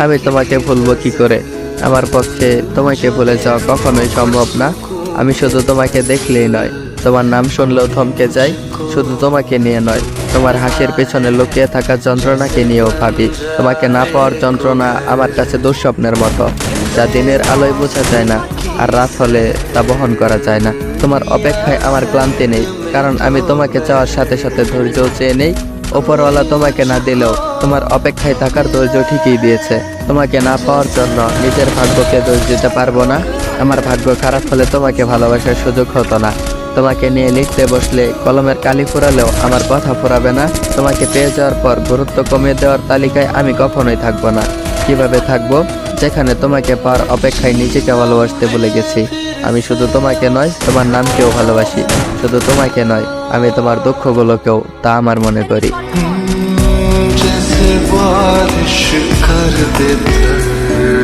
আমি তোমাকে ভুলবো কি করে? আমার পক্ষে তোমাকে ভুলে যাওয়া কখনোই সম্ভব না। আমি শুধু তোমাকে দেখলেই নয়, তোমার নাম শুনলেও থমকে যাই। শুধু তোমাকে নিয়ে নয়, তোমার হাসির পেছনে লুকিয়ে থাকা যন্ত্রণাকে নিয়েও ভাবি। তোমাকে না পাওয়ার যন্ত্রণা আমার কাছে দুঃস্বপ্নের মতো, যা দিনের আলোয় বোঝা যায় না, আর রাত হলে তা বহন করা যায় না। তোমার অপেক্ষায় আমার ক্লান্তি নেই, কারণ আমি তোমাকে চাওয়ার সাথে সাথে ধৈর্যও চেয়ে নেই। ওপরওয়ালা তোমাকে না দিলেও তোমার অপেক্ষায় থাকার ধৈর্য ঠিকই দিয়েছে। তোমাকে না পাওয়ার জন্য নিজের ভাগ্যকে দোষ দিতে পারবো না। আমার ভাগ্য খারাপ হলে তোমাকে ভালোবাসার সুযোগ হতো না। তোমাকে নিয়ে লিখতে বসলে কলমের কালি ফুরালেও আমার কথা ফুরাবে না। তোমাকে পেয়ে যাওয়ার পর গুরুত্ব কমিয়ে দেওয়ার তালিকায় আমি কখনোই থাকবো না। কিভাবে থাকবো, যেখানে তোমাকে পাওয়ার অপেক্ষায় নিজেকে ভালোবাসতে ভুলে গেছি। আমি শুধু তোমাকে নয়, তোমার নামকেও ভালোবাসি। শুধু তোমাকে নয়, আমি তোমার দুঃখগুলোকেও তা আমার মনে করি। जैसे बारिश कर देता